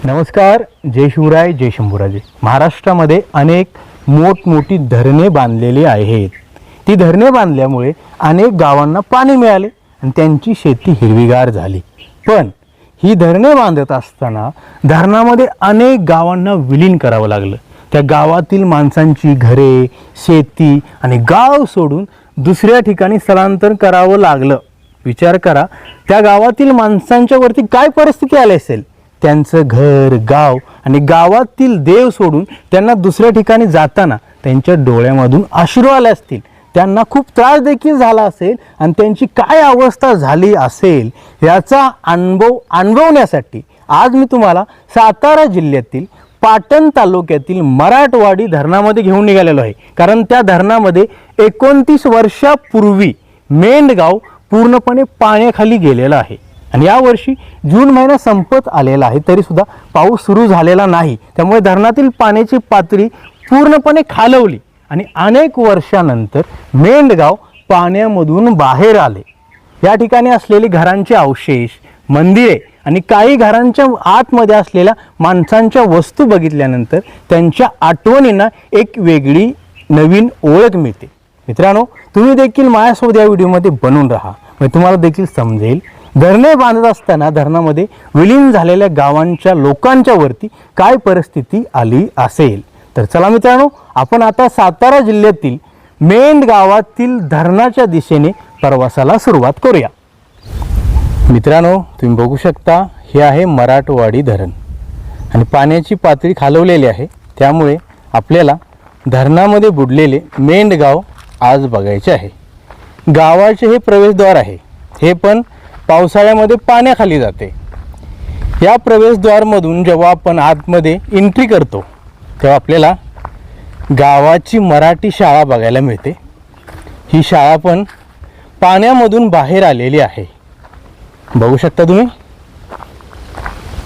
नमस्कार. जय शिवराय, जय शंभूराजे. महाराष्ट्रामध्ये अनेक मोठमोठी धरणे बांधलेली आहेत. ती धरणे बांधल्यामुळे अनेक गावांना पाणी मिळाले आणि त्यांची शेती हिरवीगार झाली. पण ही धरणे बांधत असताना धरणामध्ये अनेक गावांना विलीन करावं लागलं. त्या गावातील माणसांची घरे, शेती आणि गाव सोडून दुसऱ्या ठिकाणी स्थलांतर करावं लागलं. विचार करा, त्या गावातील माणसांच्या वरती काय परिस्थिती आली असेल. त्यांचं घर, गाव आणि गावातील देव सोडून त्यांना दुसऱ्या ठिकाणी जाताना त्यांच्या डोळ्यामधून अश्रू आले असतील. त्यांना खूप त्रास देखील झाला असेल आणि त्यांची काय अवस्था झाली असेल याचा अनुभवण्यासाठी आज मी तुम्हाला सातारा जिल्ह्यातील पाटण तालुक्यातील मराठवाडी धरणामध्ये घेऊन निघालेलो आहे. कारण त्या धरणामध्ये 29 वर्षापूर्वी मेंढगाव पूर्णपणे पाण्याखाली गेलेलं आहे आणि यावर्षी जून महिना संपत आलेला आहे तरी सुद्धा पाऊस सुरू झालेला नाही. त्यामुळे धरणातील पाण्याची पातळी पूर्णपणे खालवली आणि अनेक वर्षानंतर मेंढगाव पाण्यामधून बाहेर आले. या ठिकाणी असलेली घरांचे अवशेष, मंदिरे आणि काही घरांच्या आतमध्ये असलेल्या माणसांच्या वस्तू बघितल्यानंतर त्यांच्या आठवणींना एक वेगळी नवीन ओळख मिळते. मित्रांनो, तुम्ही देखील माझ्यासोबत या व्हिडिओमध्ये बनून राहा, म्हणजे तुम्हाला देखील समजेल धरणे बांधत असताना धरणामध्ये विलीन झालेल्या गावांच्या लोकांच्या वरती काय परिस्थिती आली असेल. तर चला मित्रांनो, आपण आता सातारा जिल्ह्यातील मेंढ गावातील धरणाच्या दिशेने प्रवासाला सुरुवात करूया. मित्रांनो, तुम्ही बघू शकता, हे आहे मराठवाडी धरण आणि पाण्याची पातळी खालवलेली आहे. त्यामुळे आपल्याला धरणामध्ये बुडलेले मेंढगाव आज बघायचे आहे. गावाचे हे प्रवेशद्वार आहे. हे पण पावसाळ्यामध्ये पाण्याखाली जाते. या प्रवेशद्वारमधून जेव्हा आपण आतमध्ये एंट्री करतो तेव्हा आपल्याला गावाची मराठी शाळा बघायला मिळते. ही शाळा पण पाण्यामधून बाहेर आलेली आहे. बघू शकता तुम्ही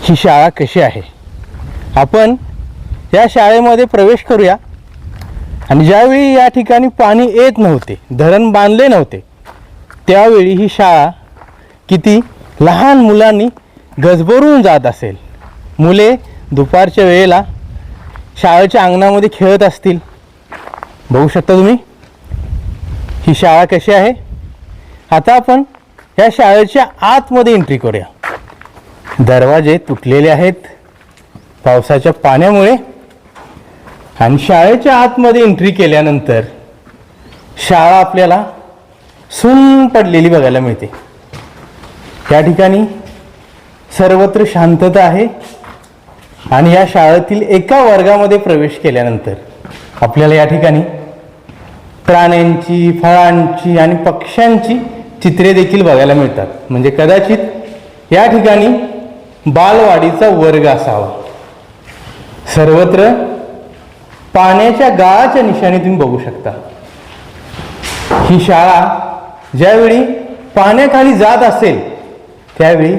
ही शाळा कशी आहे. आपण या शाळेमध्ये प्रवेश करूया. आणि ज्यावेळी या ठिकाणी पाणी येत नव्हते, धरण बांधले नव्हते, त्यावेळी ही शाळा किती लहान मुलांनी गजबरून जात असेल. मुले दुपारच्या वेळेला शाळेच्या अंगणामध्ये खेळत असतील. बघू शकता तुम्ही ही शाळा कशी आहे. आता आपण या शाळेच्या आतमध्ये एंट्री करूया. दरवाजे तुटलेले आहेत पावसाच्या पाण्यामुळे आणि शाळेच्या आतमध्ये एंट्री केल्यानंतर शाळा आपल्याला सुन्न पडलेली बघायला मिळते. या ठिकाणी सर्वत्र शांतता आहे आणि या शाळेतील एका वर्गामध्ये प्रवेश केल्यानंतर आपल्याला या ठिकाणी प्राण्यांची, फळांची आणि पक्ष्यांची चित्रे देखील बघायला मिळतात. म्हणजे कदाचित या ठिकाणी बालवाडीचा वर्ग असावा. सर्वत्र पाण्याच्या गाळाच्या निशाणी तुम्ही बघू शकता. ही शाळा ज्यावेळी पाण्याखाली जात असेल त्यावेळी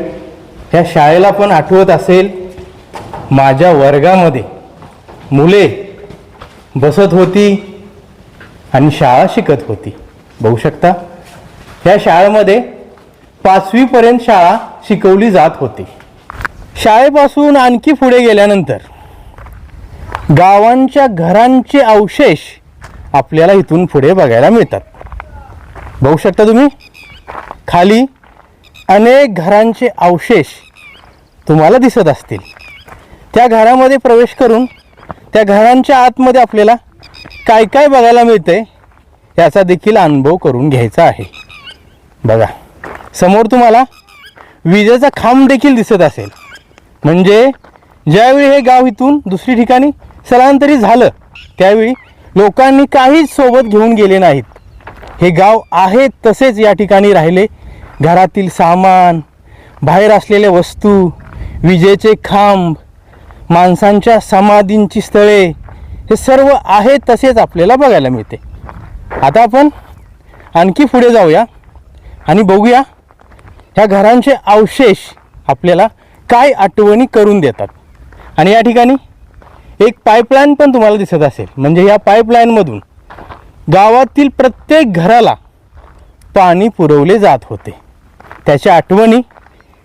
या शाळेला पण आठवत असेल, माझ्या वर्गामध्ये मुले बसत होती आणि शाळा शिकत होती. बघू शकता, या शाळेमध्ये 5वी पर्यंत शाळा शिकवली जात होती. शाळेपासून आणखी पुढे गेल्यानंतर गावांच्या घरांचे अवशेष आपल्याला इथून पुढे बघायला मिळतात. बघू शकता तुम्ही खाली अनेक घरांचे अवशेष तुम्हाला दिसत असतील. त्या घरामध्ये प्रवेश करून त्या घरांच्या आतमध्ये आपल्याला काय काय बघायला मिळते याचा देखील अनुभव करून घ्यायचा आहे. बघा, समोर तुम्हाला विजेचा खांब देखील दिसत असेल. म्हणजे ज्यावेळी हे गाव इथून दुसरी ठिकाणी स्थलांतरित झालं त्यावेळी लोकांनी काहीच सोबत घेऊन गेले नाहीत. हे गाव आहे तसेच या ठिकाणी राहिले. घरातील सामान, बाहेर असलेल्या वस्तू, विजेचे खांब, माणसांच्या समाधींची स्थळे, हे सर्व आहे तसेच आपल्याला बघायला मिळते. आता आपण आणखी पुढे जाऊया आणि बघूया ह्या घरांचे अवशेष आपल्याला काय आठवणी करून देतात. आणि या ठिकाणी एक पाईपलाईन पण तुम्हाला दिसत असेल. म्हणजे या पाईपलाईनमधून गावातील प्रत्येक घराला पाणी पुरवले जात होते. त्याच्या आठवणी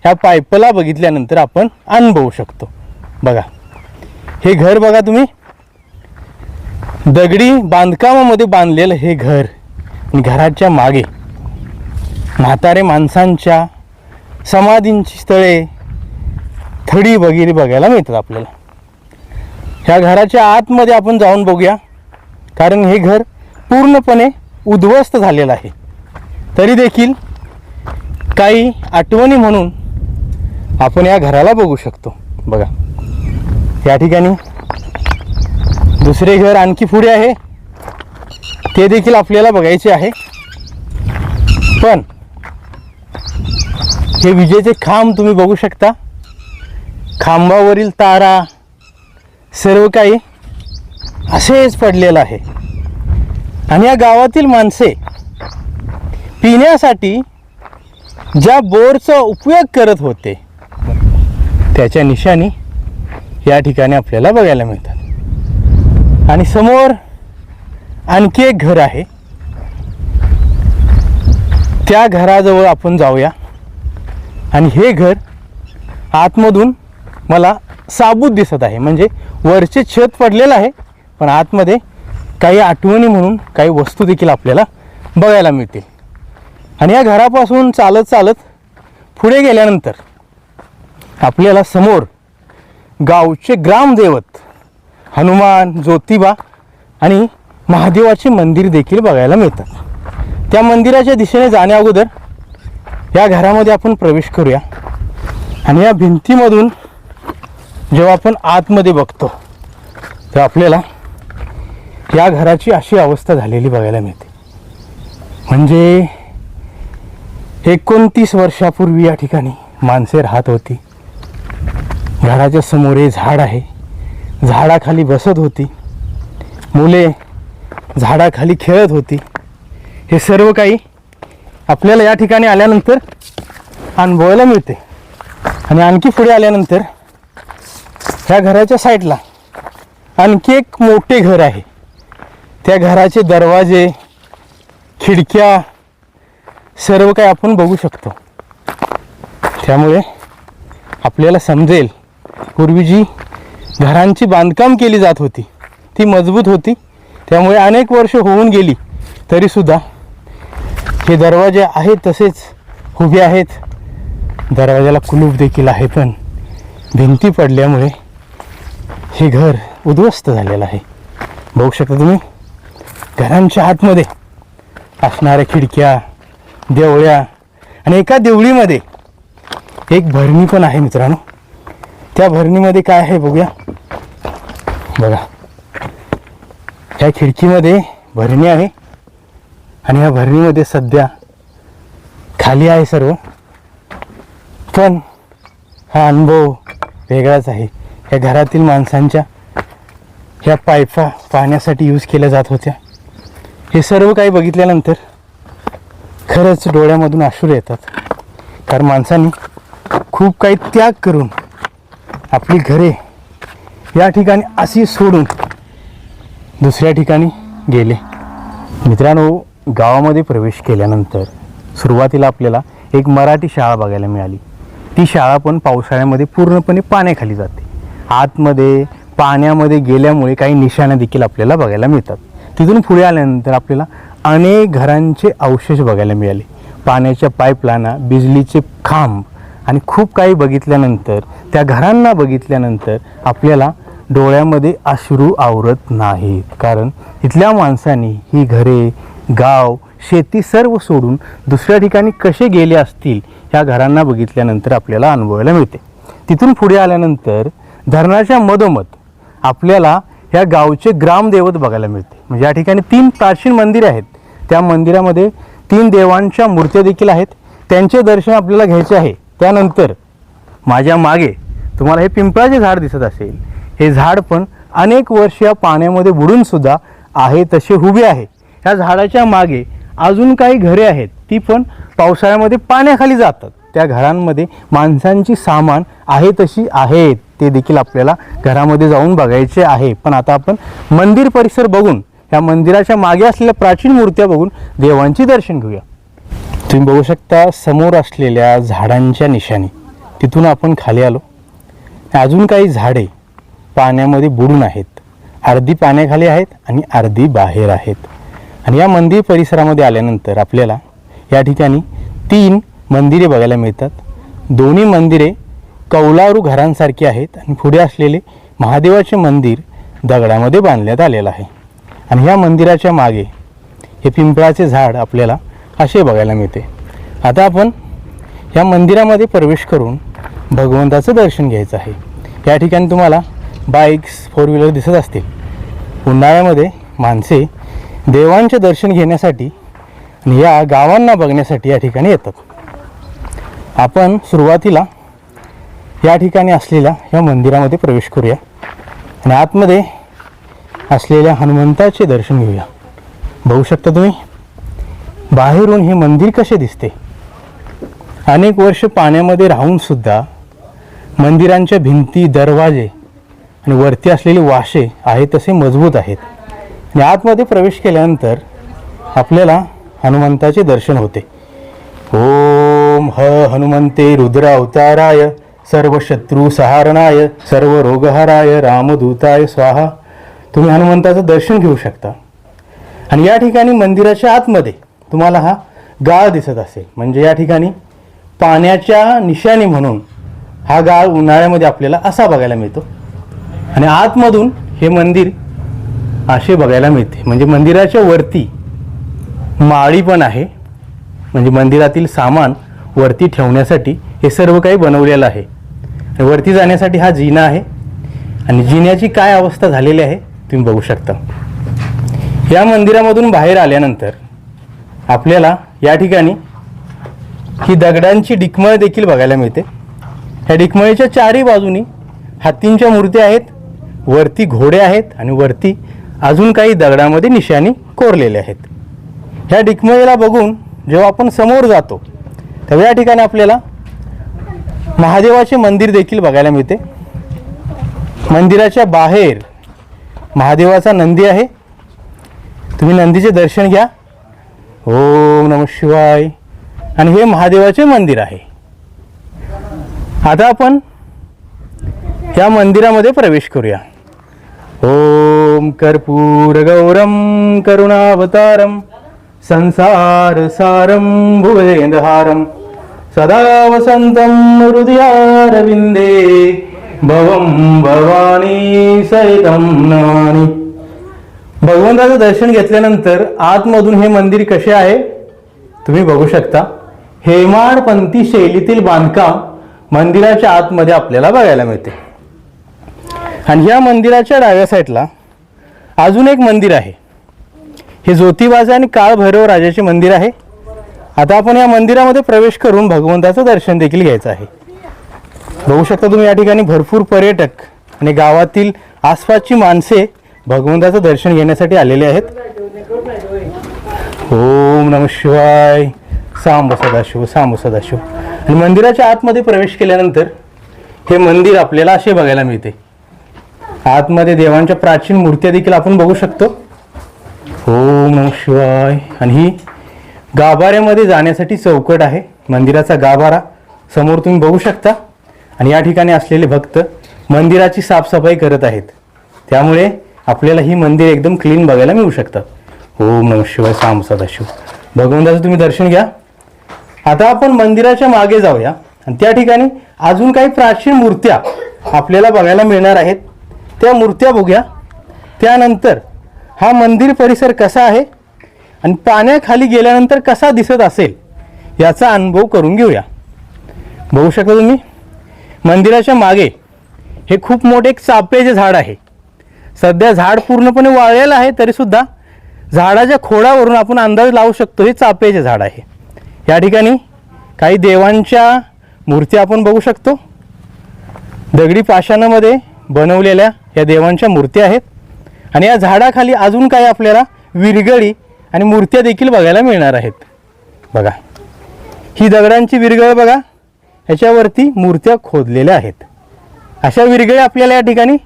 ह्या पाईपला बघितल्यानंतर आपण अनुभवू शकतो. बघा हे घर बघा तुम्ही, दगडी बांधकामामध्ये बांधलेलं हे घर. आणि घराच्या मागे म्हातारे माणसांच्या समाधींची स्थळे, थडी वगैरे बघायला मिळतात आपल्याला. ह्या घराच्या आतमध्ये आपण जाऊन बघूया, कारण हे घर पूर्णपणे उद्ध्वस्त झालेलं आहे. तरी देखील काही आठवणी म्हणून आपण या घराला बघू शकतो. बघा या ठिकाणी दुसरे घर आणखी पुढे आहे, ते देखील आपल्याला बघायचे आहे. पण हे विजेचे खांब तुम्ही बघू शकता, खांबावरील तारा सर्व काही असेच पडलेलं आहे. आणि या गावातील माणसे पिण्यासाठी ज्या बोरचा उपयोग करत होते त्याच्या निशाणी या ठिकाणी आपल्याला बघायला मिळतात. आणि समोर आणखी एक घर आहे, त्या घराजवळ आपण जाऊया. आणि हे घर आतमधून मला साबूत दिसत आहे, म्हणजे वरचे छत पडलेलं आहे, पण आतमध्ये काही आठवणी म्हणून काही वस्तू देखील आपल्याला बघायला मिळतील. आणि या घरापासून चालत चालत पुढे गेल्यानंतर आपल्याला समोर गावचे ग्रामदैवत हनुमान, ज्योतिबा आणि महादेवाचे मंदिर देखील बघायला मिळतात. त्या मंदिराच्या दिशेने जाण्या अगोदर या घरामध्ये आपण प्रवेश करूया. आणि या भिंतीमधून जेव्हा आपण आतमध्ये बघतो तर आपल्याला या घराची अशी अवस्था झालेली बघायला मिळते. म्हणजे 29 वर्षापूर्वी या ठिकाणी माणसे राहत होती. घराच्या समोर हे झाड आहे, झाडाखाली बसत होती, मुले झाडाखाली खेळत होती. हे सर्व काही आपल्याला या ठिकाणी आल्यानंतर अनुभवायला मिळते. आणि आणखी पुढे आल्यानंतर ह्या घराच्या साईडला आणखी एक मोठे घर आहे. त्या घराचे दरवाजे, खिडक्या सर्व काही आपण बघू शकतो. त्यामुळे आपल्याला समजेल पूर्वी जी घरांची बांधकाम केली जात होती ती मजबूत होती. त्यामुळे अनेक वर्ष होऊन गेली तरीसुद्धा हे दरवाजे आहेत तसेच उभे आहेत. दरवाजाला कुलूप देखील आहे, पण भिंती पडल्यामुळे हे घर उद्ध्वस्त झालेलं आहे. बघू शकता तुम्ही घरांच्या आतमध्ये असणाऱ्या खिडक्या, देवळ्या, आणि एका देवळीमध्ये एक भरणी पण आहे मित्रांनो. त्या भरणीमध्ये काय आहे बघूया. बघा ह्या खिडकीमध्ये भरणी आहे आणि ह्या भरणीमध्ये सध्या खाली आहे सर्व. पण हा अनुभव वेगळाच आहे. ह्या घरातील माणसांच्या ह्या पाईपा पाहण्यासाठी यूज केल्या जात होत्या. हे सर्व काही बघितल्यानंतर खरंच डोळ्यामधून अश्रू येतात. कारण माणसांनी खूप काही त्याग करून आपली घरे या ठिकाणी अशी सोडून दुसऱ्या ठिकाणी गेले. मित्रांनो, गावामध्ये प्रवेश केल्यानंतर सुरुवातीला आपल्याला एक मराठी शाळा बघायला मिळाली. ती शाळा पण पावसाळ्यामध्ये पूर्णपणे पाण्याखाली जाते. आतमध्ये पाण्यामध्ये गेल्यामुळे काही निशाण्या देखील आपल्याला बघायला मिळतात. तिथून पुढे आल्यानंतर आपल्याला अनेक घरांचे अवशेष बघायला मिळाले. पाण्याच्या पाईपलाईना, बिजलीचे खांब आणि खूप काही बघितल्यानंतर, त्या घरांना बघितल्यानंतर आपल्याला डोळ्यामध्ये अश्रू आवरत नाहीत. कारण इथल्या माणसांनी ही घरे, गाव, शेती सर्व सोडून दुसऱ्या ठिकाणी कसे गेले असतील ह्या घरांना बघितल्यानंतर आपल्याला अनुभवायला मिळते. तिथून पुढे आल्यानंतर धरणाच्या मधोमध आपल्याला ह्या गावचे ग्रामदैवत बघायला मिळते. म्हणजे या ठिकाणी 3 प्राचीन मंदिरे आहेत. त्या मंदिरामध्ये 3 देवांच्या मूर्त्या देखील आहेत. त्यांचे दर्शन आपल्याला घ्यायचे आहे. त्यानंतर माझ्या मागे तुम्हाला हे पिंपळाचे झाड दिसत असेल. हे झाड पण अनेक वर्ष या पाण्यामध्ये बुडून सुद्धा आहे तसे उभे आहे. ह्या झाडाच्या मागे अजून काही घरे आहेत, ती पण पावसाळ्यामध्ये पाण्याखाली जातात. त्या घरांमध्ये माणसांची सामान आहे तशी आहेत, ते देखील आपल्याला घरामध्ये जाऊन बघायचे आहे. पण आता आपण मंदिर परिसर बघून, या मंदिराच्या मागे असलेल्या प्राचीन मूर्त्या बघून देवांचे दर्शन घेऊया. तुम्ही बघू शकता समोर असलेल्या झाडांच्या निशाणी, तिथून आपण खाली आलो. अजून काही झाडे पाण्यामध्ये बुडून आहेत, अर्धी पाण्याखाली आहेत आणि अर्धी बाहेर आहेत. आणि या मंदिर परिसरामध्ये आल्यानंतर आपल्याला या ठिकाणी 3 मंदिरे बघायला मिळतात. दोन्ही मंदिरे कौलारू घरांसारखी आहेत आणि पुढे असलेले महादेवाचे मंदिर दगडामध्ये बांधण्यात आलेलं आहे. आणि ह्या मंदिराच्या मागे हे पिंपळाचे झाड आपल्याला असे बघायला मिळते. आता आपण या मंदिरामध्ये प्रवेश करून भगवंताचं दर्शन घ्यायचं आहे. या ठिकाणी तुम्हाला बाईक्स, 4 व्हीलर दिसत असतील. उन्हाळ्यामध्ये माणसे देवांचे दर्शन घेण्यासाठी आणि या गावांना बघण्यासाठी या ठिकाणी येतात. आपण सुरुवातीला या ठिकाणी असलेल्या या मंदिरामध्ये प्रवेश करूया आणि आतमध्ये असलेल्या हनुमंताचे दर्शन घेऊया. बघू शकता तुम्ही बाहेरून हे मंदिर कसे दिसते. अनेक वर्ष पाण्यामध्ये राहून सुद्धा मंदिरांच्या भिंती, दरवाजे आणि वरती असलेले वाशे आहेत तसे मजबूत आहेत. आणि आतमध्ये प्रवेश केल्यानंतर आपल्याला हनुमंताचे दर्शन होते. ओम हनुमंते रुद्र अवताराय सर्व शत्रू सहारणाय सर्व रोगहराय रामदूताय स्वाहा. तुम्ही हनुमंताचं दर्शन घेऊ शकता. आणि या ठिकाणी मंदिराच्या आतमध्ये तुम्हाला हा गाळ दिसत असेल, म्हणजे या ठिकाणी पाण्याच्या निशाणी म्हणून हा गाळ उन्हाळ्यामध्ये आपल्याला असा बघायला मिळतो. आणि आतमधून हे मंदिर असे बघायला मिळते. म्हणजे मंदिराच्या वरती माळी पण आहे, म्हणजे मंदिरातील सामान वरती ठेवण्यासाठी हे सर्व काही बनवलेलं आहे. वरती जाण्यासाठी हा जिना आहे आणि जिन्याची काय अवस्था झालेली आहे तुम्ही बघू शकता. या मंदिरामधून बाहेर आल्यानंतर आपल्याला या ठिकाणी ही दगडांची डिकमळ देखील बघायला मिळते. ह्या डिकमळीच्या 4ही बाजूनी हत्तींच्या मूर्त्या आहेत, वरती घोडे आहेत आणि वरती अजून काही दगडामध्ये निशाणी कोरलेल्या आहेत. ह्या डिकमळीला बघून जेव्हा आपण समोर जातो तेव्हा या ठिकाणी आपल्याला महादेवाचे मंदिर देखील बघायला मिळते. मंदिराच्या बाहेर महादेवाचा नंदी आहे. तुम्ही नंदीचे दर्शन घ्या. ओम नमः शिवाय. आणि हे महादेवाचे मंदिर आहे. आता आपण या मंदिरामध्ये प्रवेश करूया. ओम कर्पूर गौरम करुणावतारम संसार सारम भुवेंदहारम सदा वसंतम हृदयारविंदे भवम भवानी सहितम नमामि. भगवंताचं दर्शन घेतल्यानंतर आतमधून हे मंदिर कसे आहे तुम्ही बघू शकता. हेमाडपंथी शैलीतील बांधकाम मंदिराच्या आतमध्ये आपल्याला बघायला मिळते. आणि या मंदिराच्या डाव्या साईडला अजून एक मंदिर आहे. हे ज्योतिबाचे आणि काळभैरव राजाचे मंदिर आहे. आता आपण या मंदिरामध्ये प्रवेश करून भगवंताचं दर्शन देखील घ्यायचं आहे. बघू शकता तुम्ही या ठिकाणी भरपूर पर्यटक आणि गावातील आसपासची माणसे भगवंताचं दर्शन घेण्यासाठी आलेले आहेत. ओम नमः शिवाय. सांब सदाशिव, सांब सदाशिव. आणि मंदिराच्या आतमध्ये प्रवेश केल्यानंतर हे मंदिर आपल्याला असे बघायला मिळते. आतमध्ये देवांच्या प्राचीन मूर्त्या देखील आपण बघू शकतो. ओम नमः शिवाय. आणि ही गाभाऱ्यामध्ये जाण्यासाठी चौकट आहे. मंदिराचा गाभारा समोर तुम्ही बघू शकता. आणि या ठिकाणी असलेले भक्त मंदिराची साफसफाई करत आहेत, त्यामुळे आपल्याला ही मंदिर एकदम क्लीन बघायला मिळू शकतात. ओम नमः शिवाय. सांब सदाशिव. भगवंताचं तुम्ही दर्शन घ्या. आता आपण मंदिराच्या मागे जाऊया आणि त्या ठिकाणी अजून काही प्राचीन मूर्त्या आपल्याला बघायला मिळणार आहेत. त्या मूर्त्या बघूया. त्यानंतर हा मंदिर परिसर कसा आहे आणि पाण्याखाली गेल्यानंतर कसा दिसत असेल याचा अनुभव करून घेऊया. बघू शकता तुम्ही मंदिराच्या मागे हे खूप मोठे एक चाफ्याचे झाड आहे. सध्या झाड पूर्णपणे वाळलेलं आहे, तरीसुद्धा झाडाच्या खोडावरून आपण अंदाज लावू शकतो हे चाफ्याचे झाड आहे. या ठिकाणी काही देवांच्या मूर्त्या आपण बघू शकतो. दगडी पाषाणामध्ये बनवलेल्या या देवांच्या मूर्त्या आहेत. आणि या झाडाखाली अजून काही आपल्याला विरगळी आणि मूर्त्या देखील बघायला मिळणार आहेत. बघा ही दगडांची विरगळ बघा, ह्याच्यावरती मूर्त्या खोदलेल्या आहेत. अशा विरगळी आपल्याला या ठिकाणी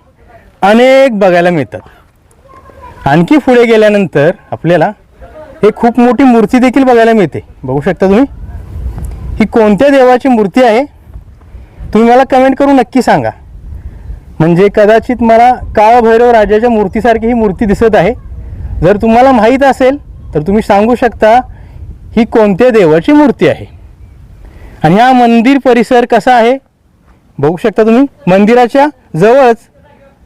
अनेक बघायला मिळतात. आणखी पुढे गेल्यानंतर आपल्याला एक खूप मोठी मूर्ती देखील बघायला मिळते. बघू शकता तुम्ही. ही कोणत्या देवाची मूर्ती आहे तुम्ही मला कमेंट करून नक्की सांगा. म्हणजे कदाचित मला काळभैरव राजाच्या मूर्तीसारखी ही मूर्ती दिसत आहे. जर तुम्हाला माहीत असेल तर तुम्ही सांगू शकता ही कोणत्या देवाची मूर्ती आहे. आणि हा मंदिर परिसर कसा आहे बघू शकता तुम्ही. मंदिराच्या जवळच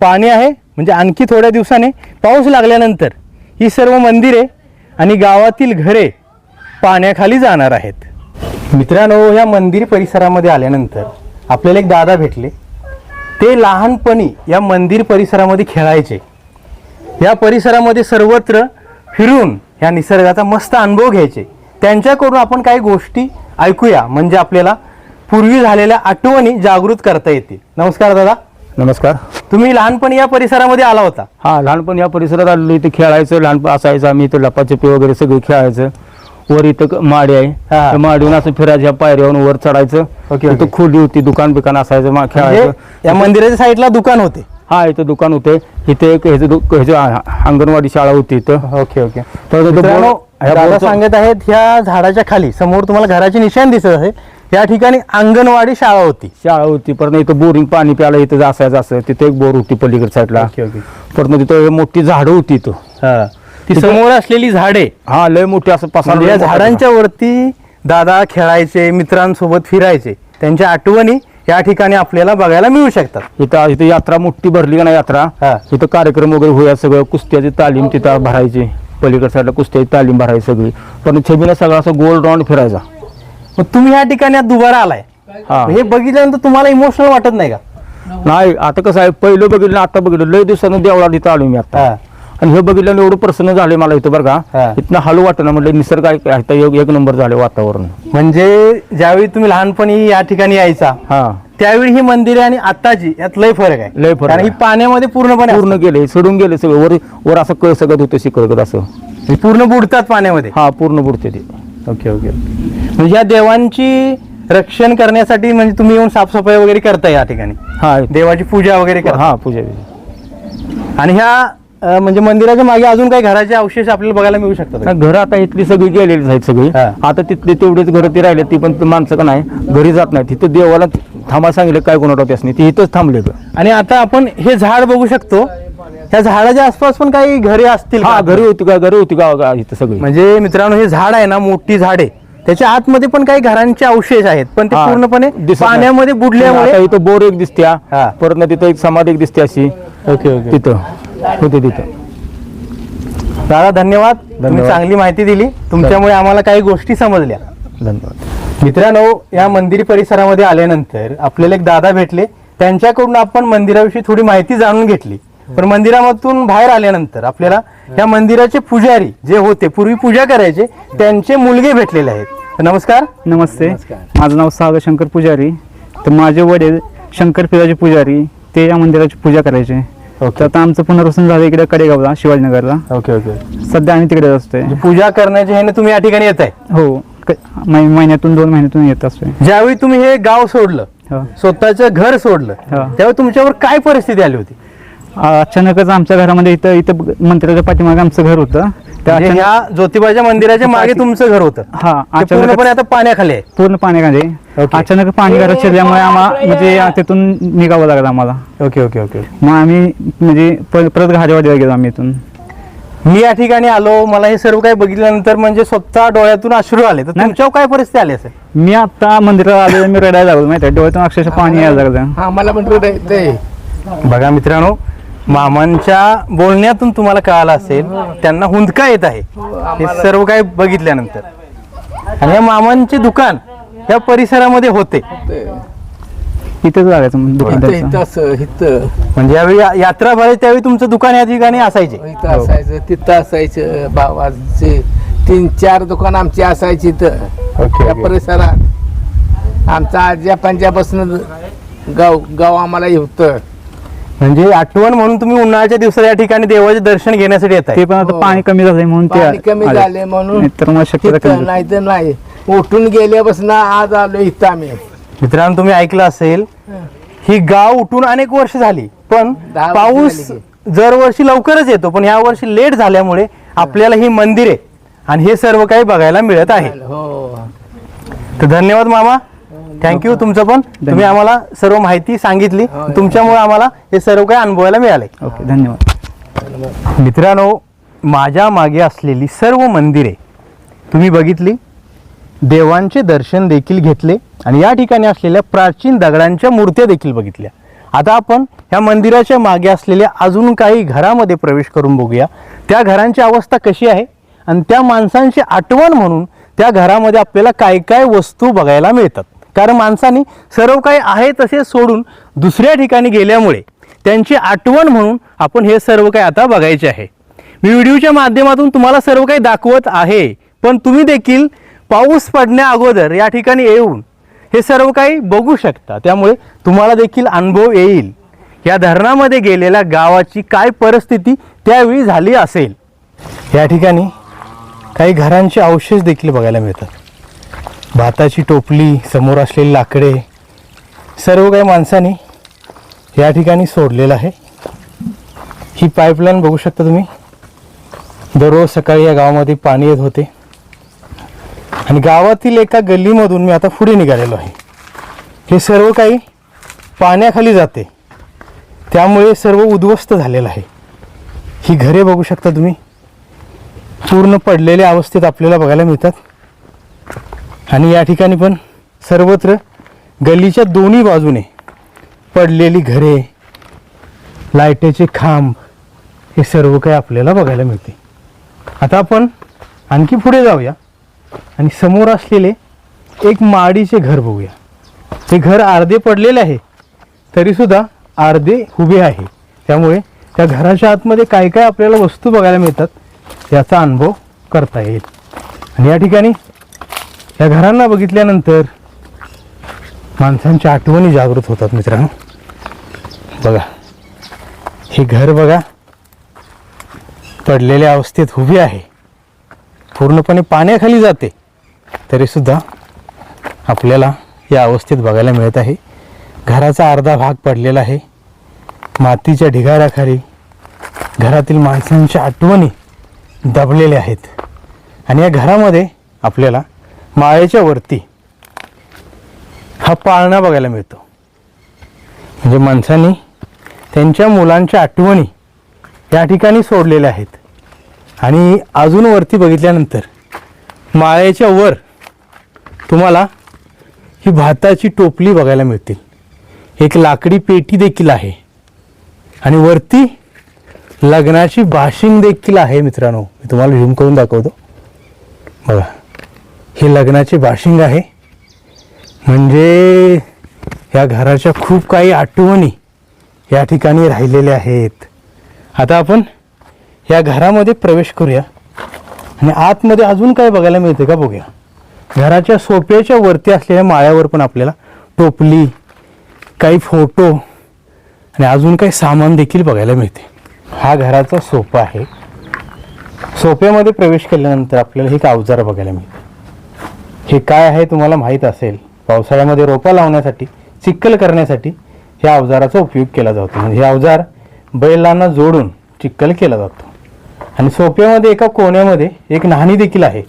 पाणी आहे, म्हणजे आणखी थोड्या दिवसाने पाऊस लागल्यानंतर ही सर्व मंदिरे आणि गावातील घरे पाण्याखाली जाणार आहेत. मित्रांनो, या मंदिर परिसरामध्ये आल्यानंतर आपल्याला एक दादा भेटले. ते लहानपणी या मंदिर परिसरामध्ये खेळायचे. या परिसरामध्ये सर्वत्र फिरून या निसर्गाचा मस्त अनुभव घ्यायचे. त्यांच्याकडून आपण काही गोष्टी ऐकूया, म्हणजे आपल्याला पूर्वी झालेल्या आठवणी जागृत करता येतील. नमस्कार दादा. नमस्कार. तुम्ही लहानपणी या परिसरामध्ये आला होता? हा, लहानपण या परिसरात आलेलो. इथे खेळायचं, लहानपण असायचं आम्ही इथं लपाछपी वगैरे सगळे खेळायचं. वर इथं माडी आहे, त्या माडीहून असं फिरायच्या पायऱ्यावरून वर चढायचं. इथं खोली होती, दुकान बिकान असायचं, खेळायचं. या मंदिराच्या साईडला दुकान होते? हा, इथं दुकान होते. इथे एक अंगणवाडी शाळा होती इथं. Okay okay. दादा सांगत आहेत ह्या झाडाच्या खाली समोर तुम्हाला घराची निशाण दिसत आहे, या ठिकाणी अंगणवाडी शाळा होती. परत इथं बोरिंग पाणी प्यायला इथं असायचं. असं तिथे एक बोर होती पलीकडे साईडला. परत तिथं मोठी झाडं होती इथं. ती समोर असलेली झाडे, हा, लय मोठी असं पसंत. या झाडांच्या वरती दादा खेळायचे, मित्रांसोबत फिरायचे. त्यांच्या आठवणी या ठिकाणी आपल्याला बघायला मिळू शकतात. इथं यात्रा मोठी भरली का नाही यात्रा, इथं कार्यक्रम वगैरे होया. सगळं कुस्त्याची तालीम तिथं भरायची. पलीकडे साईडला कुस्त्याची तालीम भरायची सगळी. पण छबीला सगळा असं गोल राऊंड फिरायचा. मग तुम्ही या ठिकाणी दुबारा आलाय, हे बघितल्यानंतर तुम्हाला इमोशनल वाटत नाही का? नाही, आता कसं आहे, पहिलं बघितलं आता बघितलं. लय दिवसानं देवळा इथं आलो मी आता. आणि हे बघितल्यानं एवढं प्रसन्न झाले मला इथं बरं का. इथनं हलू वाटत ना, म्हटलं निसर्ग एक नंबर झाले वातावरण. म्हणजे ज्यावेळी तुम्ही लहानपणी या ठिकाणी यायचा त्यावेळी ही मंदिरे आणि आताची यात लय फरक आहे. लय फरक. आणि ही पाण्यामध्ये पूर्ण गेले, सोडून गेले सगळं. वर असं कळ सगळं होतं शिकळत असं पूर्ण बुडतात पाण्यामध्ये. हा, पूर्ण बुडते ते. Okay okay. म्हणजे या देवांची रक्षण करण्यासाठी म्हणजे तुम्ही येऊन साफसफाई वगैरे करता या ठिकाणी? हा, देवाची पूजा वगैरे करता? हा, पूजा. आणि ह्या म्हणजे मंदिराच्या मागे अजून काही घराचे अवशेष आपल्याला बघायला मिळू शकतात? घर आता इथली सगळी गेलेली आहेत सगळी. आता तिथले तेवढेच घर ते राहिले. ती पण माणसं का नाही घरी जात नाही. तिथं देवाला थांबा सांगितलं काय कोणाला त्यासनी, ती इथंच थांबले. आणि आता आपण हे झाड बघू शकतो. त्या झाडाच्या आसपास पण काही घरे असतील? हा, घरी होती गाव इथं सगळी. म्हणजे मित्रांनो, हे झाड आहे ना, मोठी झाड आहे. त्याच्या आतमध्ये पण काही घरांचे अवशेष आहेत, पण ते पूर्णपणे पाण्यामध्ये बुडल्यामुळे. इथं बोर एक दिसत्या, परत ना तिथं एक समाधी एक दिसते अशी. Okay okay. तिथं होते तिथं. दादा धन्यवाद, तुम्ही चांगली माहिती दिली. तुमच्यामुळे आम्हाला काही गोष्टी समजल्या. धन्यवाद. मित्रांनो, या मंदिर परिसरामध्ये आल्यानंतर आपल्याला एक दादा भेटले. त्यांच्याकडून आपण मंदिराविषयी थोडी माहिती जाणून घेतली. पण मंदिरामधून बाहेर आल्यानंतर आपल्याला या मंदिराचे पुजारी जे होते, पूर्वी पूजा करायचे, त्यांचे मुलगे भेटलेले आहेत. नमस्कार. नमस्ते. माझं नाव सागर शंकर पुजारी. तर माझे वडील शंकर पिराचे पुजारी, ते या मंदिराची पूजा करायचे. तर आता आमचं पुनर्वसन झालं इकडे कडेगावला, शिवाजीनगरला. Okay okay. सध्या आम्ही तिकडे असतोय. पूजा करण्याच्या ह्याने तुम्ही या ठिकाणी येत आहे? हो, महिन्यातून 2 महिन्यातून येत असतोय. ज्यावेळी तुम्ही हे गाव सोडलं, स्वतःचं घर सोडलं, त्यावेळी तुमच्यावर काय परिस्थिती आली होती? अचानकच आमच्या घरामध्ये इथं मंदिराच्या पाठीमागे आमचं घर होतं. त्या ज्योतिबाच्या मंदिराच्या मागे तुमचं घर होतं? हा. पूर्णपणे आता पाण्याखाली आहे? पूर्ण पाण्याखाली. अचानक पाणी घरात शिरल्यामुळे आम्हाला म्हणजे तिथून निघावं लागलं आम्हाला. Okay okay okay. मग आम्ही म्हणजे परत घाटेवाडीला गेलो आम्ही इथून. मी या ठिकाणी आलो, मला हे सर्व काही बघितल्यानंतर म्हणजे स्वतः डोळ्यातून अश्रू आले. तर तुमच्यावर काय परिस्थिती आली असेल? मी आता मंदिरात आलो, मी रडायला लागलो माहिती आहे. डोळ्यातून अक्षरशः पाणी यायला लागलं. मला पण बघा मित्रांनो, मामांच्या बोलण्यातून तुम्हाला कळालं असेल त्यांना हुंदका येत आहे हे सर्व काही बघितल्यानंतर. आणि या मामांचे दुकान या परिसरामध्ये होते, इथेच लागायचं दुकान. म्हणजे यावेळी यात्रा भरायची त्यावेळी तुमचं दुकान या ठिकाणी असायचे? तिथं असायचं. भावाचे 3-4 दुकान आमची असायची त्या परिसरात. आमचा आज्या पंजाबपासून गाव आम्हाला होतं. म्हणजे आठवण म्हणून तुम्ही उन्हाळ्याच्या दिवसात या ठिकाणी देवाचे दर्शन घेण्यासाठी येतात? ते पण आता पाणी कमी झालंय म्हणून पाणी कमी झाले म्हणून. तर मग शक्यता नाही तर नाही, उठून गेल्यापासून आज आलो इथं आम्ही. मित्रांनो, तुम्ही ऐकलं असेल, ही गाव उठून अनेक वर्ष झाली, पण पाऊस दरवर्षी लवकरच येतो, पण या वर्षी लेट झाल्यामुळे आपल्याला ही मंदिरे आणि हे सर्व काही बघायला मिळत आहे. हो. तर धन्यवाद मामा, थँक्यू तुमचं पण. तुम्ही आम्हाला सर्व माहिती सांगितली, तुमच्यामुळे आम्हाला हे सर्व काही अनुभवायला मिळाले. ओके, धन्यवाद. मित्रांनो, माझ्या मागे असलेली सर्व मंदिरे तुम्ही बघितली, देवांचे दर्शन देखील घेतले आणि या ठिकाणी असलेल्या प्राचीन दगडांच्या मूर्त्या देखील बघितल्या. आता आपण ह्या मंदिराच्या मागे असलेल्या अजून काही घरामध्ये प्रवेश करून बघूया त्या घरांची अवस्था कशी आहे आणि त्या माणसांची आठवण म्हणून त्या घरामध्ये आपल्याला काय काय वस्तू बघायला मिळतात. कारण माणसांनी सर्व काही आहे तसे सोडून दुसऱ्या ठिकाणी गेल्यामुळे त्यांची आठवण म्हणून आपण हे सर्व काही आता बघायचे आहे. मी व्हिडिओच्या माध्यमातून तुम्हाला सर्व काही दाखवत आहे, पण तुम्ही देखील पाऊस पडण्या अगोदर या ठिकाणी येऊन हे सर्व काही बघू शकता. त्यामुळे तुम्हाला देखील अनुभव येईल या धरणामध्ये गेलेल्या गावाची काय परिस्थिती त्यावेळी झाली असेल. या ठिकाणी काही घरांचे अवशेष देखील बघायला मिळतात. भाताची टोपली, समोर असलेली लाकडे, सर्व काही माणसांनी या ठिकाणी सोडलेलं आहे. ही पाईपलाईन बघू शकता तुम्ही. दररोज सकाळी या गावामध्ये पाणी येत होते आणि गावातील एका गल्लीमधून मी आता पुढे निघालेलो आहे. हे सर्व काही पाण्याखाली जाते, त्यामुळे सर्व उद्ध्वस्त झालेलं आहे. ही घरे बघू शकता तुम्ही, पूर्ण पडलेल्या अवस्थेत आपल्याला बघायला मिळतात. आणि या ठिकाणी पण सर्वत्र गल्लीच्या दोन्ही बाजूने पडलेली घरे, लाईटीचे खांब, हे सर्व काही आपल्याला बघायला मिळते. आता आपण आणखी पुढे जाऊया आणि समोर असलेले एक माडीचे घर बघूया. ते घर अर्धे पडलेले आहे, तरीसुद्धा अर्धे उभे आहे. त्यामुळे त्या घराच्या आतमध्ये काय काय आपल्याला वस्तू बघायला मिळतात याचा अनुभव करता येईल. आणि या ठिकाणी या घरांना बघितल्यानंतर माणसांच्या आठवणी जागृत होतात. मित्रांनो बघा, हे घर बघा, पडलेल्या अवस्थेत उभे आहे, पूर्णपणे पाण्याखाली जाते, तरीसुद्धा आपल्याला या अवस्थेत बघायला मिळत आहे. घराचा अर्धा भाग पडलेला आहे. मातीच्या ढिगाऱ्याखाली घरातील माणसांच्या आठवणी दबलेल्या आहेत. आणि या घरामध्ये आपल्याला माळ्याच्या वरती हा पाळणा बघायला मिळतो. म्हणजे माणसांनी त्यांच्या मुलांच्या आठवणी या ठिकाणी सोडलेल्या आहेत. आणि अजून वरती बघितल्यानंतर माळ्याच्या वर तुम्हाला ही भाताची टोपली बघायला मिळतील. एक लाकडी पेटी देखील आहे आणि वरती लग्नाची बाशिंग देखील आहे. मित्रांनो, मी तुम्हाला झूम करून दाखवतो. बघा, हे लग्नाची बाशिंग आहे. म्हणजे या घराच्या खूप काही आठवणी या ठिकाणी राहिलेल्या आहेत. आता आपण या घरामध्ये प्रवेश करूया आणि आतमध्ये अजून काय बघायला मिळते का बघूया. घराच्या सोप्याच्या वरती असलेल्या माळ्यावर पण आपल्याला टोपली, काही फोटो आणि अजून काही सामान देखील बघायला मिळते. हा घराचा सोफा आहे. सोफ्यामध्ये प्रवेश केल्यानंतर आपल्याला एक अवजार बघायला मिळते. हे काय आहे तुम्हाला माहीत असेल. पावसाळ्यामध्ये रोपा लावण्यासाठी, चिखल करण्यासाठी ह्या अवजाराचा उपयोग केला जातो. म्हणजे हे अवजार बैलांना जोडून चिखल केला जातो. आणि सोफ्यामध्ये एका कोण्यामध्ये एक न्हाणी देखील आहे.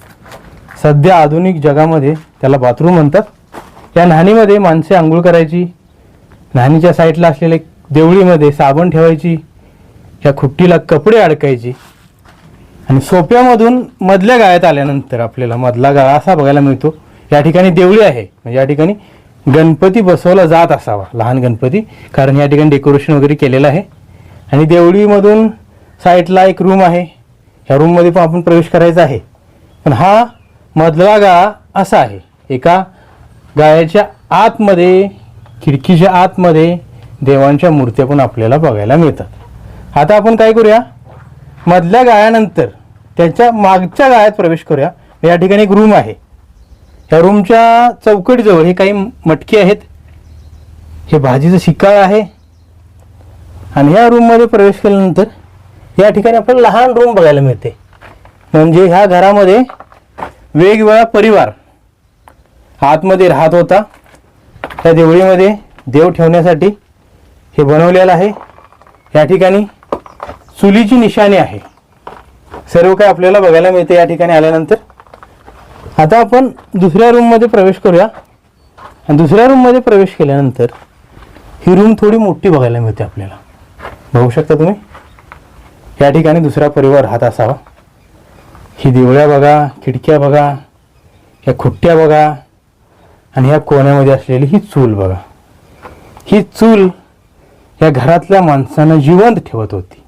सध्या आधुनिक जगामध्ये त्याला बाथरूम म्हणतात. या न्हाणीमध्ये माणसे आंघोळ करायची, न्हाणीच्या साईडला असलेल्या देवळीमध्ये साबण ठेवायची, या खुट्टीला कपडे अडकायची. आणि सोफ्यामधून मधल्या गाळ्यात आल्यानंतर आपल्याला मधला गाळा असा बघायला मिळतो. या ठिकाणी देवळी आहे, म्हणजे या ठिकाणी गणपती बसवला जात असावा, लहान गणपती, कारण या ठिकाणी डेकोरेशन वगैरे केलेलं आहे. आणि देवळीमधून साईडला एक रूम आहे. ह्या रूममध्ये पण आपण प्रवेश करायचा आहे. पण हा मधला गाळा असा आहे. एका गाळ्याच्या आतमध्ये, खिडकीच्या आतमध्ये देवांच्या मूर्त्या पण आपल्याला बघायला मिळतात. आता आपण काय करूया, मधल्या गाळ्यानंतर त्याच्या मागच्या गाळ्यात प्रवेश करूया. या ठिकाणी एक रूम आहे. या रूमच्या चौकटीजवळ हे काही मटकी आहेत. हे भाजीचं शिकाळ आहे. आणि ह्या रूममध्ये प्रवेश केल्यानंतर या ठिकाणी आपल्याला लहान रूम बघायला मिळते. म्हणजे ह्या घरामध्ये वेगवेगळा परिवार आतमध्ये राहत होता. त्या देवळीमध्ये देव ठेवण्यासाठी हे बनवलेलं आहे. या ठिकाणी चुलीची निशाणी आहे. सर्व काही आपल्याला बघायला मिळते या ठिकाणी आल्यानंतर. आता आपण दुसऱ्या रूममध्ये प्रवेश करूया. आणि दुसऱ्या रूममध्ये प्रवेश केल्यानंतर ही रूम थोडी मोठी बघायला मिळते आपल्याला. बघू शकता तुम्ही, या ठिकाणी दुसरा परिवार राहत असावा. ही देवळ्या बघा, खिडक्या बघा, या खुट्ट्या बघा, आणि ह्या कोण्यामध्ये असलेली ही चूल बघा. ही चूल या घरातल्या माणसांना जिवंत ठेवत होती.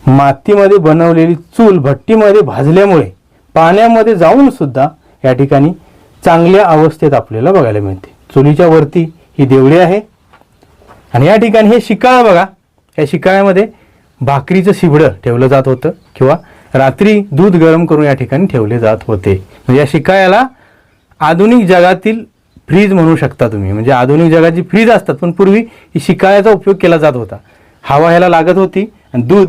मातीमध्ये बनवलेली चूल भट्टीमध्ये भाजल्यामुळे पाण्यामध्ये जाऊन सुद्धा या ठिकाणी चांगल्या अवस्थेत आपल्याला बघायला मिळते. चुलीच्या वरती ही देवळी आहे आणि या ठिकाणी हे शिकाळ बघा. या शिकाळ्यामध्ये भाकरीचं शिबडं ठेवलं जात होतं किंवा रात्री दूध गरम करून या ठिकाणी ठेवले जात होते. म्हणजे या शिकाळ्याला आधुनिक जगातील फ्रीज म्हणू शकता तुम्ही. म्हणजे आधुनिक जगाची फ्रीज असतात, पण पूर्वी ही शिकाळ्याचा उपयोग केला जात होता. हवा ह्याला लागत होती आणि दूध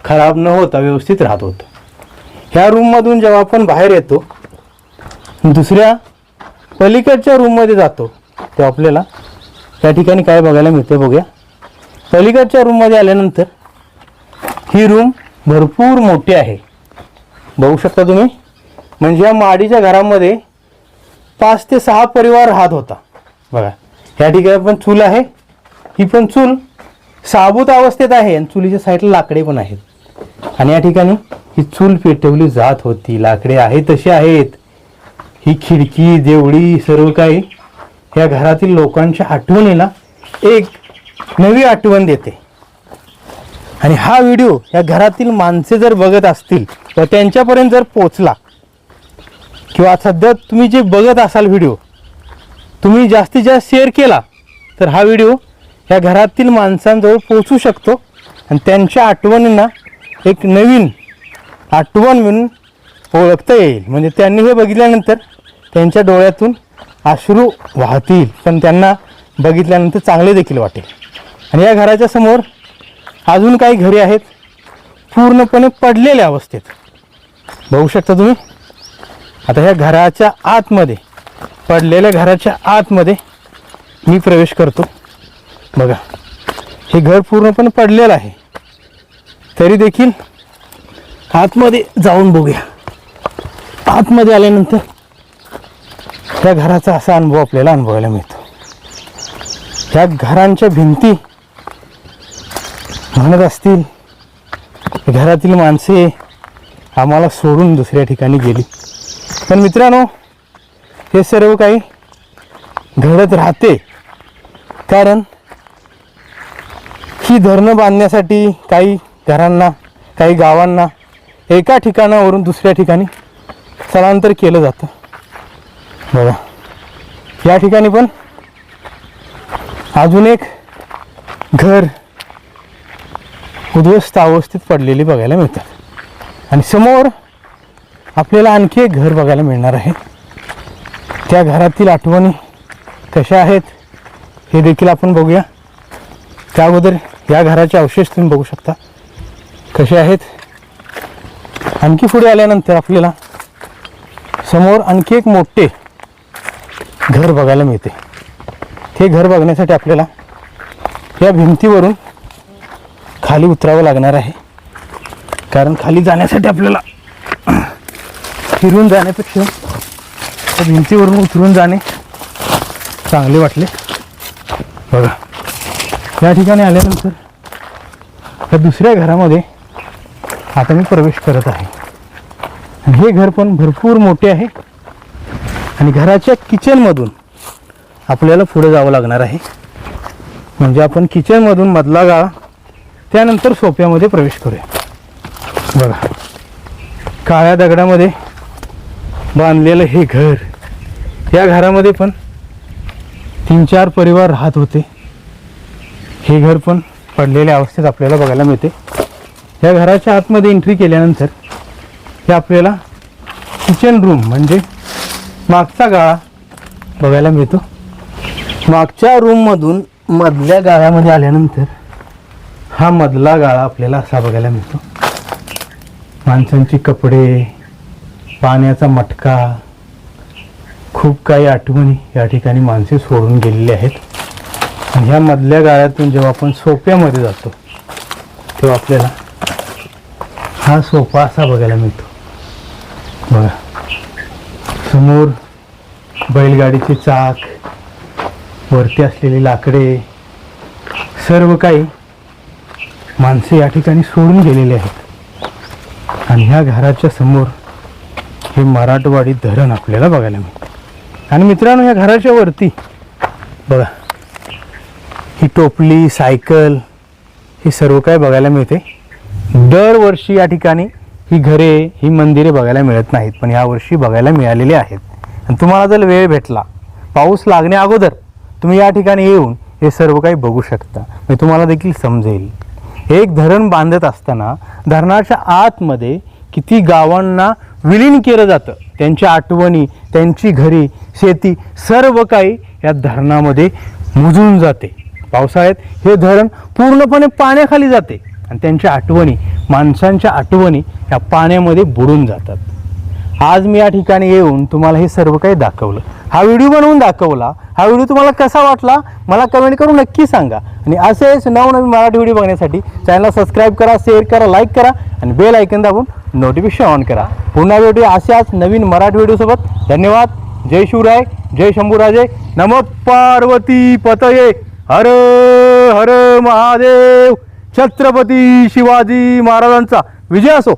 खराब न होता व्यवस्थित राहत होतं. ह्या रूममधून जेव्हा आपण बाहेर येतो, दुसऱ्या पलीकडच्या रूममध्ये जातो, तेव्हा आपल्याला या ठिकाणी काय बघायला मिळते बघूया. पलीकडच्या रूममध्ये आल्यानंतर ही रूम भरपूर मोठी आहे. बघू शकता तुम्ही. म्हणजे या माडीच्या घरामध्ये 5 ते 6 परिवार राहत होता. बघा, या ठिकाणी पण चूल आहे. ही पण चूल साबूत अवस्थेत आहे आणि चुलीच्या साईडला लाकडे पण आहेत. आणि या ठिकाणी ही चूल पेटवली जात होती. लाकडे आहेत तशी आहेत. ही खिडकी, देवळी, सर्व काही या घरातील लोकांच्या आठवणीला एक नवी आठवण देते. आणि हा व्हिडिओ या घरातील माणसे जर बघत असतील तर त्यांच्यापर्यंत जर पोचला, किंवा सध्या तुम्ही जे बघत असाल व्हिडिओ, तुम्ही जास्तीत जास्त शेअर केला तर हा व्हिडिओ ह्या घरातील माणसांजवळ पोचू शकतो आणि त्यांच्या आठवणींना एक नवीन आठवण म्हणून ओळखता येईल. म्हणजे त्यांनी हे बघितल्यानंतर त्यांच्या डोळ्यातून अश्रू वाहतील, पण त्यांना बघितल्यानंतर चांगले देखील वाटेल. आणि या घराच्या समोर अजून काही घरे आहेत पूर्णपणे पडलेल्या अवस्थेत. बघू शकता तुम्ही. आता ह्या घराच्या आतमध्ये, पडलेल्या घराच्या आतमध्ये मी प्रवेश करतो. बघा, हे घर पूर्णपणे पडलेलं आहे, तरी देखील आतमध्ये जाऊन बघूया. आतमध्ये आल्यानंतर त्या घराचा असा अनुभव आपल्याला अनुभवायला मिळतो. ह्या घरांच्या भिंती म्हणत असतील, घरातील माणसे आम्हाला सोडून दुसऱ्या ठिकाणी गेली. पण मित्रांनो, हे सर्व काही घडत राहते, कारण ही धरणं बांधण्यासाठी काही घरांना, काही गावांना एका ठिकाणावरून दुसऱ्या ठिकाणी स्थलांतर केलं जातं. बघा, या ठिकाणी पण अजून एक घर उद्ध्वस्त अवस्थेत पडलेली बघायला मिळतात. आणि समोर आपल्याला आणखी एक घर बघायला मिळणार आहे. त्या घरातील आठवणी कशा आहेत हे देखील आपण बघूया. त्या अगोदर या घराचे अवशेष तुम्ही बघू शकता कसे आहेत. आणखी पुढे आल्यानंतर आपल्याला समोर आणखी एक मोठे घर बघायला मिळते. हे घर बघण्यासाठी आपल्याला या भिंतीवरून खाली उतरावं लागणार आहे, कारण खाली जाण्यासाठी आपल्याला फिरून जाण्यापेक्षा त्या भिंतीवरून उतरून जाणे चांगले वाटले. बघा, या ठिकाणी आल्यानंतर त्या दुसऱ्या घरामध्ये आता मी प्रवेश करत आहे. हे घर पण भरपूर मोठे आहे आणि घराच्या किचनमधून आपल्याला पुढे जावं लागणार आहे. म्हणजे आपण किचनमधून मधला गाळा, त्यानंतर सोप्यामध्ये प्रवेश करूया. बघा, काळ्या दगडामध्ये बांधलेलं हे घर. या घरामध्ये पण 3-4 परिवार राहत होते. हे घर पण पडलेल्या अवस्थेत आपल्याला बघायला मिळते. या घराच्या आतमध्ये एंट्री केल्यानंतर हे आपल्याला किचन रूम म्हणजे मागचा गाळा बघायला मिळतो. मागच्या रूममधून मधल्या गाळ्यामध्ये आल्यानंतर हा मधला गाळा आपल्याला असा बघायला मिळतो. माणसांची कपडे, पाण्याचा मटका, खूप काही आठवणी या ठिकाणी माणसे सोडून गेलेली आहेत. आणि ह्या मधल्या गाळ्यातून जेव्हा आपण सोप्यामध्ये जातो तेव्हा आपल्याला हा सोफा असा बघायला मिळतो. बघा, समोर बैलगाडीचे चाक, वरती असलेली लाकडे सर्व काही माणसे या ठिकाणी सोडून गेलेले आहेत आणि ह्या घराच्या समोर हे मराठवाडी धरण आपल्याला बघायला मिळतं. आणि मित्रांनो, ह्या घराच्या वरती बघा ही टोपली, सायकल, हे सर्व काय बघायला मिळते. दरवर्षी या ठिकाणी ही घरे, ही मंदिरे बघायला मिळत नाहीत, पण यावर्षी बघायला मिळालेली आहेत. आणि तुम्हाला जर वेळ भेटला, पाऊस लागण्या अगोदर तुम्ही या ठिकाणी येऊन हे सर्व काही बघू शकता. मी तुम्हाला देखील समजेल. एक धरण बांधत असताना धरणाच्या आतमध्ये किती गावांना विलीन केलं जातं. त्यांच्या आठवणी, त्यांची घरी, शेती सर्व काही या धरणामध्ये मुजून जाते. पावसाळ्यात हे धरण पूर्णपणे पाण्याखाली जाते आणि त्यांच्या आठवणी, माणसांच्या आठवणी या पाण्यामध्ये बुडून जातात. आज मी या ठिकाणी येऊन तुम्हाला हे सर्व काही दाखवलं, हा व्हिडिओ बनवून दाखवला. हा व्हिडिओ तुम्हाला कसा वाटला मला कमेंट करून नक्की सांगा. आणि असेच नवनवीन मराठी व्हिडिओ बघण्यासाठी चॅनलला सबस्क्राईब करा, शेअर करा, लाईक करा आणि बेल आयकॉन दाबून नोटिफिकेशन ऑन करा. पुन्हा भेटू अशाच नवीन मराठी व्हिडिओसोबत. धन्यवाद. जय शिवराय, जय शंभूराजे, नमो पार्वती पतये, हर हर महादेव. छत्रपती शिवाजी महाराजांचा विजय असो.